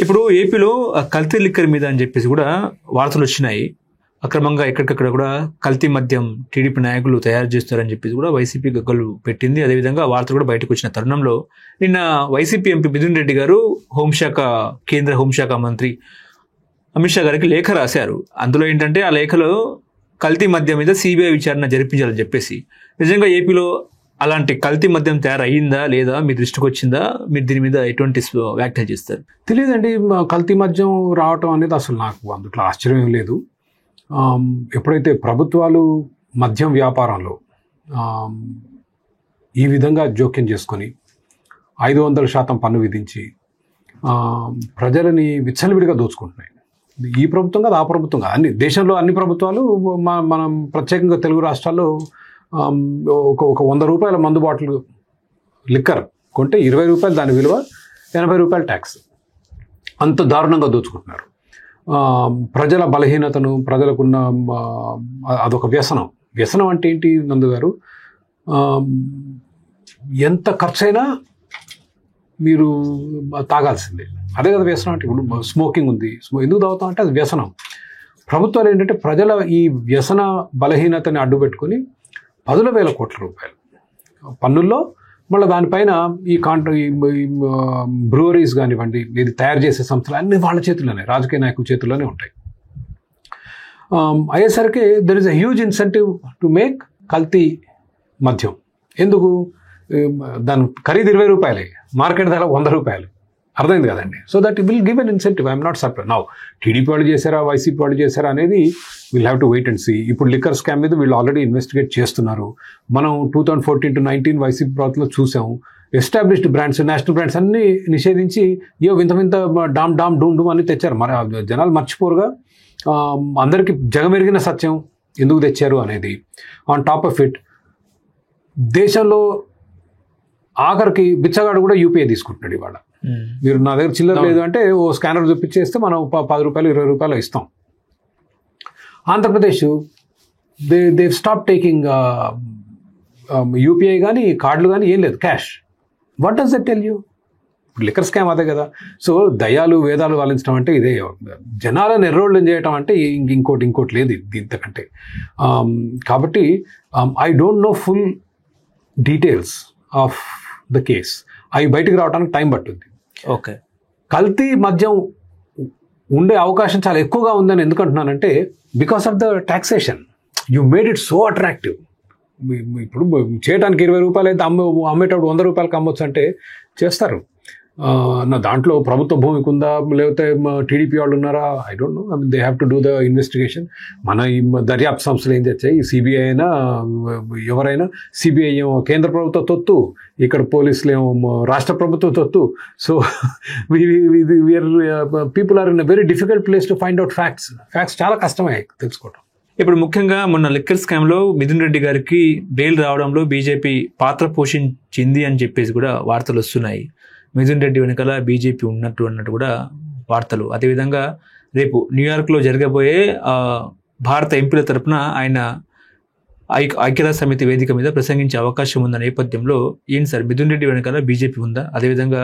ఇప్పుడు ఏపీలో కల్తీ లిక్కర్ మీద అని చెప్పేసి కూడా వార్తలు వచ్చినాయి. అక్రమంగా ఎక్కడికక్కడ కూడా కల్తీ మద్యం టీడీపీ నాయకులు తయారు చేస్తారని చెప్పేసి కూడా వైసీపీ గగ్గలు పెట్టింది. అదేవిధంగా వార్తలు కూడా బయటకు వచ్చిన తరుణంలో నిన్న వైసీపీ ఎంపీ మిథున్ రెడ్డి గారు కేంద్ర హోంశాఖ మంత్రి అమిత్ షా గారికి లేఖ రాశారు. అందులో ఏంటంటే ఆ లేఖలో కల్తీ మద్యం మీద సిబిఐ విచారణ జరిపించాలని చెప్పేసి, నిజంగా ఏపీలో అలాంటి కల్తీ మద్యం తయారయ్యిందా లేదా మీ దృష్టికి వచ్చిందా? మీరు దీని మీద ఎటువంటి వ్యాఖ్యలు చేస్తారు? తెలియదండి. కల్తీ మద్యం రావటం అనేది అసలు నాకు అందులో ఆశ్చర్యం లేదు. ఎప్పుడైతే ప్రభుత్వాలు మద్యం వ్యాపారంలో ఈ విధంగా జోక్యం చేసుకొని 500% పన్ను విధించి ప్రజలని విచ్చలవిడిగా దోచుకుంటున్నాయి. ఈ ప్రభుత్వం కాదు, ఆ ప్రభుత్వం కాదు, దేశంలో అన్ని ప్రభుత్వాలు, మనం ప్రత్యేకంగా తెలుగు రాష్ట్రాల్లో ఒక 100 రూపాయల మందు బాటిల్ లిక్కర్ కొంటే 20 రూపాయలు దాని విలువ, 80 రూపాయలు ట్యాక్స్. అంత దారుణంగా దోచుకుంటున్నారు. ప్రజల బలహీనతను, ప్రజలకున్న అదొక వ్యసనం అంటే ఏంటి నందు గారు? ఎంత ఖర్చైనా మీరు తాగాల్సిందే, అదే కదా వ్యసనం అంటే. ఇప్పుడు స్మోకింగ్ ఉంది, ఎందుకు తాగుతాం అంటే అది వ్యసనం. ప్రభుత్వాలు ఏంటంటే ప్రజల ఈ వ్యసన బలహీనతని అడ్డుపెట్టుకొని 10,000 కోట్ల రూపాయలు పన్నుల్లో, మళ్ళీ దానిపైన ఈ బ్రూవరీస్ కానివ్వండి, ఇది తయారు చేసే సంస్థలు అన్ని వాళ్ళ చేతుల్లోనే, రాజకీయ నాయకుల చేతుల్లోనే ఉంటాయి. అయ్యేసరికి there is a huge incentive to make కల్తీ మద్యం. ఎందుకు? దాని ఖరీదు 20 రూపాయలే, మార్కెట్ ధర 100 రూపాయలు. అర్థమైంది కదండి. So that will give an incentive. I'm not surprise. Now TDP వాళ్ళు చేశారా, వైసీపీ వాళ్ళు చేశారా అనేది will have to wait and see. ఇప్పుడు లిక్కర్ స్కామ్ మీద వీళ్ళు ఆల్రెడీ ఇన్వెస్టిగేట్ చేస్తున్నారు. మనం 2014 to 19 వైసీపీ ప్రభుత్వంలో చూసాము. ఎస్టాబ్లిష్డ్ బ్రాండ్స్, నేషనల్ బ్రాండ్స్ అన్నీ నిషేధించి వింత డూమ్ డూమ్ అని తెచ్చారు. మరి జనాలు మర్చిపోరుగా. అందరికీ జగమెరిగిన సత్యం ఎందుకు తెచ్చారు అనేది. ఆన్ టాప్ ఆఫ్ ఇట్, దేశంలో ఆఖరికి బిచ్చగాడు కూడా యూపీఐ తీసుకుంటున్నాడు ఇవాళ. మీరు నా దగ్గర చిల్లర లేదు అంటే ఓ స్కానర్ చూపించేస్తే మనం 10 రూపాయలు 20 రూపాయలు ఇస్తాం. Andhra Pradesh they stop taking UPI కానీ, కార్డులు కానీ, ఏం లేదు, cash. What does that tell you? ఇప్పుడు లిక్కర్ స్కామ్ అదే కదా. సో దయాలు వేదాలు వాలించడం అంటే ఇదే. జనాలను ఎర్రోళ్ళని చేయటం అంటే ఇంకోటి లేదు ఇంతకంటే. కాబట్టి I don't no full details of the case. అవి బయటకు రావడానికి టైం పట్టుద్ది. ఓకే. కల్తీ మద్యం ఉండే అవకాశం చాలా ఎక్కువగా ఉందని ఎందుకంటున్నానంటే, because of the taxation you made it so attractive. ఇప్పుడు చేయడానికి 20 రూపాయలు అయితే అమ్మేటప్పుడు 100 రూపాయలకి అమ్మొచ్చు అంటే చేస్తారు. నా దాంట్లో ప్రభుత్వ భూమికి ఉందా, లేకపోతే టీడీపీ వాళ్ళు ఉన్నారా, I don't no. They have to do the investigation. మన ఈ దర్యాప్తు సంస్థలు ఏం చేస్తాయి, సిబిఐ అయినా ఎవరైనా, సిబిఐ ఏమో కేంద్ర ప్రభుత్వ తొత్తు, ఇక్కడ పోలీసులు ఏమో రాష్ట్ర ప్రభుత్వ తొత్తు. So people are in a very difficult place to find out facts చాలా కష్టమే తెలుసుకోవడం. ఇప్పుడు ముఖ్యంగా మొన్న లిక్కర్ స్కామ్లో మిథున్ రెడ్డి గారికి బెయిల్ రావడంలో బీజేపీ పాత్ర పోషించింది అని చెప్పేసి కూడా వార్తలు వస్తున్నాయి. మిథున్ రెడ్డి వెనకాల బీజేపీ అన్నట్టు కూడా వార్తలు. అదేవిధంగా రేపు న్యూయార్క్లో జరగబోయే భారత ఎంపీల తరపున ఆయన ఐక్యరాజ్య సమితి వేదిక మీద ప్రసంగించే అవకాశం ఉన్న నేపథ్యంలో ఏంటి సార్, మిథున్ రెడ్డి వెనకాల బీజేపీ ఉందా? అదేవిధంగా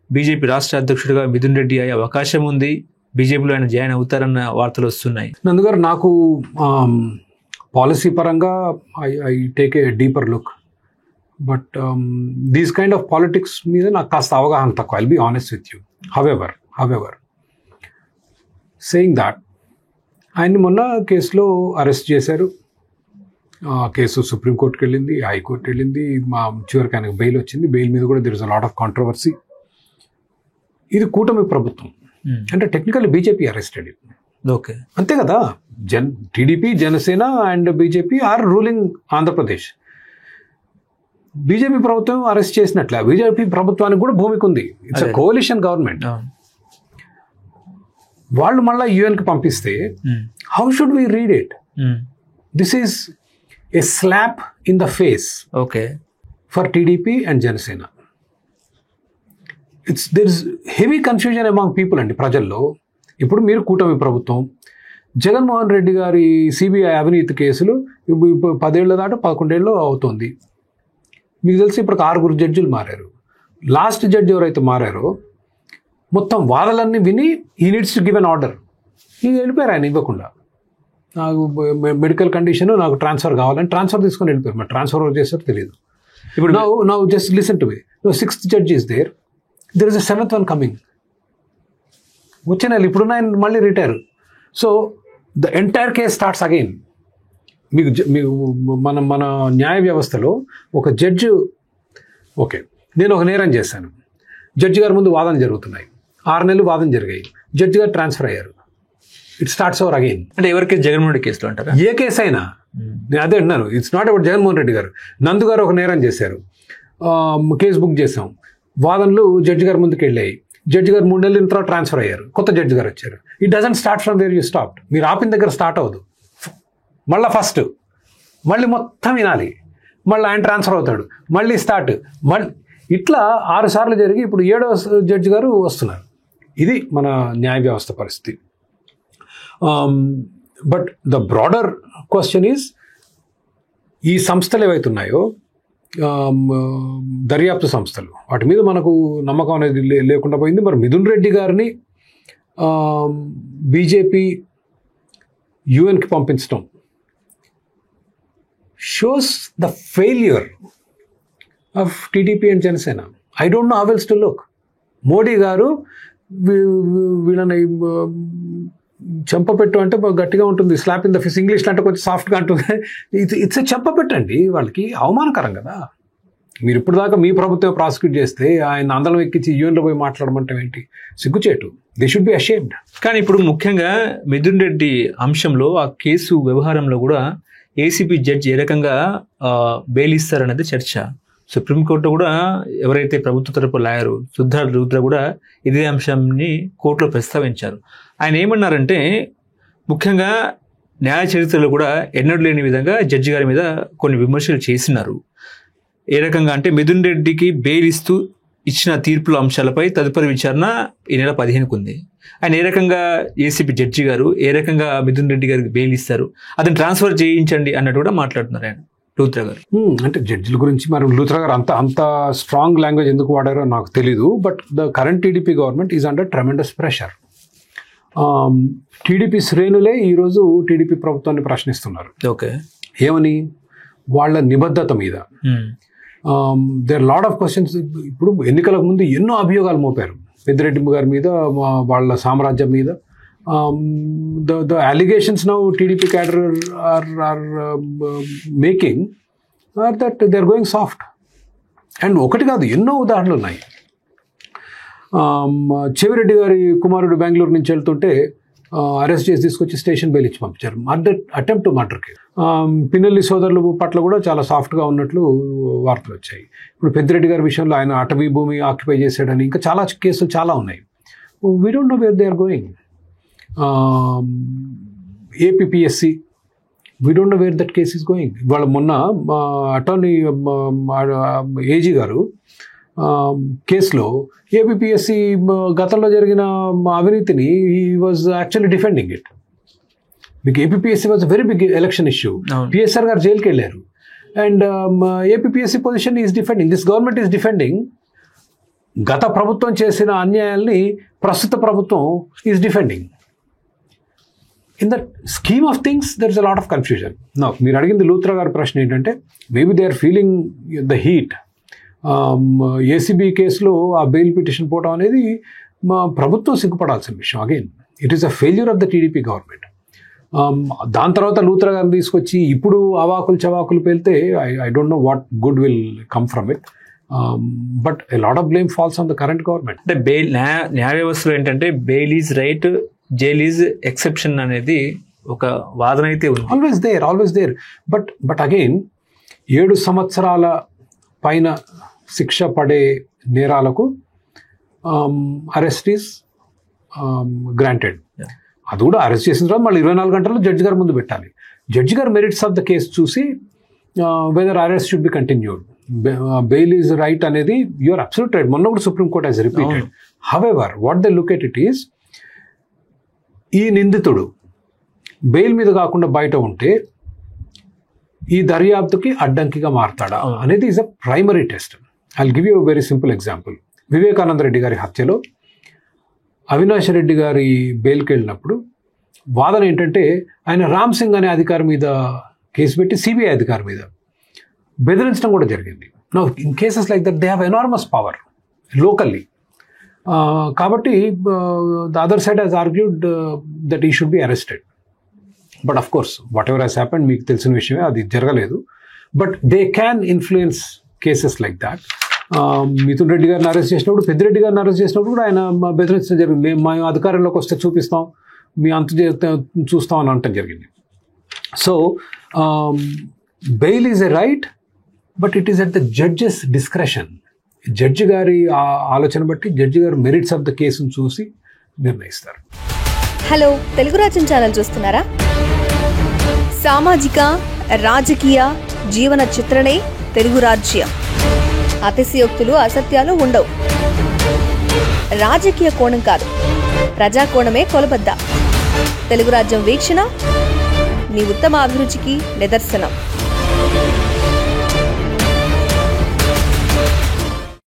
బీజేపీ రాష్ట్ర అధ్యక్షుడిగా మిథున్ రెడ్డి అయ్యే అవకాశం ఉంది, బీజేపీలో ఆయన జాయిన్ అవుతారన్న వార్తలు వస్తున్నాయి. నందుగారు, నాకు పాలసీ పరంగా I take a deeper look. But these kind of politics మీద నాకు కాస్త అవగాహన తక్కువ. I'll be honest with you. However saying that, ఆయన్ని మొన్న కేసులో అరెస్ట్ చేశారు. కేసు సుప్రీంకోర్టుకి వెళ్ళింది, హైకోర్టుకి వెళ్ళింది, చివరికి ఆయనకు బెయిల్ వచ్చింది. బెయిల్ మీద కూడా there is a lot of controversy. ఇది కూటమి ప్రభుత్వం అంటే టెక్నికల్లీ బీజేపీ అరెస్టెడ్. ఓకే, అంతే కదా. TDP, Janasena and BJP or ruling Andhra Pradesh. BJP ప్రభుత్వం అరెస్ట్ చేసినట్లే బీజేపీ ప్రభుత్వానికి కూడా భూమికి ఉంది. It's a కోalition government. వాళ్ళు మళ్ళీ యుఎన్కి పంపిస్తే how should we read it? This is a slab in the face for TDP and Janasena. There is heavy confusion among people అండి, ప్రజల్లో. ఇప్పుడు మీరు కూటమి ప్రభుత్వం, జగన్మోహన్ రెడ్డి గారి సిబిఐ అవినీతి కేసులు 10 ఏళ్ల దాటి 11 ఏళ్ళు అవుతుంది. మీకు తెలిసి ఇప్పుడు 6 జడ్జిలు మారారు. లాస్ట్ జడ్జి ఎవరైతే మారారో మొత్తం వాదనలన్నీ విని ఈ needs to give an order. ఇది వెళ్ళిపోయారు ఆయన ఇవ్వకుండా. నాకు మెడికల్ కండిషన్, నాకు ట్రాన్స్ఫర్ కావాలని ట్రాన్స్ఫర్ తీసుకొని వెళ్ళిపోయారు. మరి ట్రాన్స్ఫర్ ఎవరు చేస్తారో తెలియదు. ఇప్పుడు now just listen to me. Sixth judge is there is a seventh one coming. వచ్చే నెల ఇప్పుడున్న ఆయన మళ్ళీ retire. So the entire case starts again. మీకు మన న్యాయ వ్యవస్థలో ఒక జడ్జి, ఓకే నేను ఒక నేరం చేశాను, జడ్జి గారి ముందు వాదన జరుగుతున్నాయి, 6 నెలలు వాదన జరిగాయి, జడ్జి గారు ట్రాన్స్ఫర్ అయ్యారు, ఇట్ స్టార్ట్స్ ఓవర్ అగైన్. అంటే ఎవరికి జగన్మోహన్ రెడ్డి కేసులో అంటారా? ఏ కేసు అయినా నేను అదే అంటున్నాను. It's not about Jaganmohan Reddy గారు. నందు గారు ఒక నేరం చేశారు, కేసు బుక్ చేసాం, వాదనలు జడ్జి గారి ముందుకు వెళ్ళాయి, జడ్జి గారు 3 నెలల తర్వాత ట్రాన్స్ఫర్ అయ్యారు, కొత్త జడ్జి గారు వచ్చారు. It doesn't start from where you stop. మీరు ఆపిన దగ్గర స్టార్ట్ అవ్వదు, మళ్ళీ ఫస్ట్, మళ్ళీ మొత్తం వినాలి, మళ్ళీ ఆయన ట్రాన్స్ఫర్ అవుతాడు, మళ్ళీ స్టార్ట్, మళ్ళీ ఇట్లా 6 సార్లు జరిగి ఇప్పుడు 7వ జడ్జి గారు వస్తున్నారు. ఇది మన న్యాయ వ్యవస్థ పరిస్థితి. But the broader question is, ఈ సంస్థలు ఏవైతున్నాయో దర్యాప్తు సంస్థలు, వాటి మీద మనకు నమ్మకం అనేది లేకుండా పోయింది. మరి మిథున్ రెడ్డి గారిని బీజేపీ యుఎన్కి పంపించడం shows the failure of TDP and Janasena. I don't know how else to look. Modi గారు వీళ్ళని చెంపపెట్టు అంటే గట్టిగా ఉంటుంది, స్లాప్ ఇన్ ద ఫేస్, ఇంగ్లీష్లో అంటే కొంచెం సాఫ్ట్గా ఉంటుంది. ఇట్స్ చెంపపెట్టండి, వాళ్ళకి అవమానకరం కదా. మీరు ఇప్పుడు దాకా మీ ప్రభుత్వం ప్రాసిక్యూట్ చేస్తే ఆయన అందరం ఎక్కించి యూఎన్లో పోయి మాట్లాడమంటే ఏంటి, సిగ్గుచేటు. They should be ashamed. కానీ ఇప్పుడు ముఖ్యంగా మిథున్ రెడ్డి అంశంలో, ఆ కేసు వ్యవహారంలో కూడా ఏసీబీ జడ్జి ఏ రకంగా బెయిల్ ఇస్తారనేది చర్చ. సుప్రీంకోర్టు కూడా ఎవరైతే ప్రభుత్వ తరపు లాయరు సిద్ధార్థ రుద్ర కూడా ఇదే అంశాన్ని కోర్టులో ప్రస్తావించారు. ఆయన ఏమన్నారంటే, ముఖ్యంగా న్యాయ చరిత్రలో కూడా ఎన్నడూ లేని విధంగా జడ్జి గారి మీద కొన్ని విమర్శలు చేసినారు. ఏ రకంగా అంటే, మిథున్ రెడ్డికి బెయిల్ ఇస్తూ ఇచ్చిన తీర్పుల అంశాలపై తదుపరి విచారణ ఈ నెల 15కు ఉంది. ఆయన ఏ రకంగా ఏసీబీ జడ్జి గారు ఏ రకంగా మిథున్ రెడ్డి గారికి బెయిల్ ఇస్తారు, అతను ట్రాన్స్ఫర్ చేయించండి అన్నట్టు కూడా మాట్లాడుతున్నారు ఆయన లూత్రా గారు. అంటే జడ్జిల గురించి మరి లూత్రా గారు అంత స్ట్రాంగ్ లాంగ్వేజ్ ఎందుకు వాడారో నాకు తెలీదు. But the current TDP government is under tremendous pressure. TDP శ్రేణులే ఈరోజు టీడీపీ ప్రభుత్వాన్ని ప్రశ్నిస్తున్నారు. ఓకే, ఏమని? వాళ్ళ నిబద్ధత మీద. There lot of questions. ఇప్పుడు ఎన్నికలకు ముందు ఎన్నో అభియోగాలు మోపారు పెద్దిరెడ్డి గారి మీద, వాళ్ళ సామ్రాజ్యం మీద. The allegations now TDP cadre are making are that they are going soft. And ఒకటి కాదు, ఎన్నో ఉదాహరణలు ఉన్నాయి. చెవిరెడ్డి గారి కుమారుడు బెంగళూరు నుంచి వెళ్తుంటే అరెస్ట్ చేసి తీసుకొచ్చి స్టేషన్ బెయిల్ ఇచ్చి పంపించారు. Attempt to murder case. Pinnelli సోదరుల పట్ల కూడా చాలా సాఫ్ట్గా ఉన్నట్లు వార్తలు వచ్చాయి. ఇప్పుడు పెద్దిరెడ్డి గారి విషయంలో ఆయన అటవీ భూమి ఆక్యుపై చేశాడని ఇంకా చాలా కేసులు చాలా ఉన్నాయి. We don't know where they are going. APPSC, we don't know where that case is going. ఇవాళ మొన్న అటార్నీ ఏజీ గారు కేసులో ఏపీపీఎస్సి గతంలో జరిగిన అవినీతిని he was actually defending it. మీకు APPSC was very big election issue. PSR గారు జైలుకి వెళ్ళారు. And APPSC position is defending, this government is defending. గత ప్రభుత్వం చేసిన అన్యాయాల్ని ప్రస్తుత ప్రభుత్వం is defending. In the scheme of things there is a lot of confusion. మీరు అడిగింది లూత్రా గారి ప్రశ్న ఏంటంటే, maybe they are feeling the heat. ACB కేసులో ఆ బెయిల్ పిటిషన్ పోవడం అనేది మా ప్రభుత్వం సిగ్గుపడాల్సిన విషయం. Again it is a failure of the TDP government. దాని తర్వాత లూత్రా గారిని తీసుకొచ్చి ఇప్పుడు అవాకులు చవాకులు పేలితే I don't know what good will come from it. But a lot of blame falls on the current government. అంటే బెయిల్ న్యాయ వ్యవస్థలో ఏంటంటే bail is right, jail is exception అనేది ఒక వాదన అయితే ఉంది. Always there. బట్ అగైన్ 7 సంవత్సరాల పైన శిక్ష పడే నేరాలకు అరెస్ట్ ఈస్ గ్రాంటెడ్. అది కూడా అరెస్ట్ చేసిన తర్వాత మళ్ళీ 24 గంటల్లో జడ్జి గారి ముందు పెట్టాలి. జడ్జి గారు మెరిట్స్ ఆఫ్ ద కేసు చూసి whether arrest should be continued, bail is right అనేది యూఆర్ అబ్సల్యూట్ రైట్. మొన్న కూడా supreme court has repeated. However what they look at it is, ఈ నిందితుడు బెయిల్ మీద కాకుండా బయట ఉంటే ఈ దర్యాప్తుకి అడ్డంకిగా మారతాడా అనేది is a primary test. I will give you very simple example. Vivekananda Reddy గారి హత్యలో అవినాష్ రెడ్డి గారి బెయిల్కి వెళ్ళినప్పుడు వాదన ఏంటంటే ఆయన రామ్ సింగ్ అనే అధికారి మీద కేసు పెట్టి సిబిఐ అధికారి మీద బెదిరించడం కూడా జరిగింది. No in cases like that they have enormous power locally. కాబట్టి the other side has argued that he should be arrested. But of course whatever has happened మీకు తెలిసిన విషయమే, అది జరగలేదు. But they can influence cases like that. Mithun Reddy గారిని arrest చేసినప్పుడు, పెద్దిరెడ్డి గారిని arrest చేసినప్పుడు కూడా ఆయన బెదిరించడం జరిగింది. మేము అధికారంలోకి వస్తే చూపిస్తాం, మీ అంతు చూస్తాం అని అనటం జరిగింది. So bail is a right, but it is at the judges discretion. Judge గారి ఆలోచన బట్టి జడ్జి గారు మెరిట్స్ ఆఫ్ ద కేసును చూసి నిర్ణయిస్తారు. హలో, తెలుగు రాజ్యం ఛానల్ చూస్తున్నారా? సామాజిక రాజకీయ జీవన చిత్రణే తెలుగు రాజ్యం. అతిశయోక్తులు అసత్యాలు ఉండవు. రాజకీయ కోణం కాదు, ప్రజా కోణమే కొలబద్ద. తెలుగు రాజ్యం వీక్షణ నీ ఉత్తమ అభిరుచికి నిదర్శనం.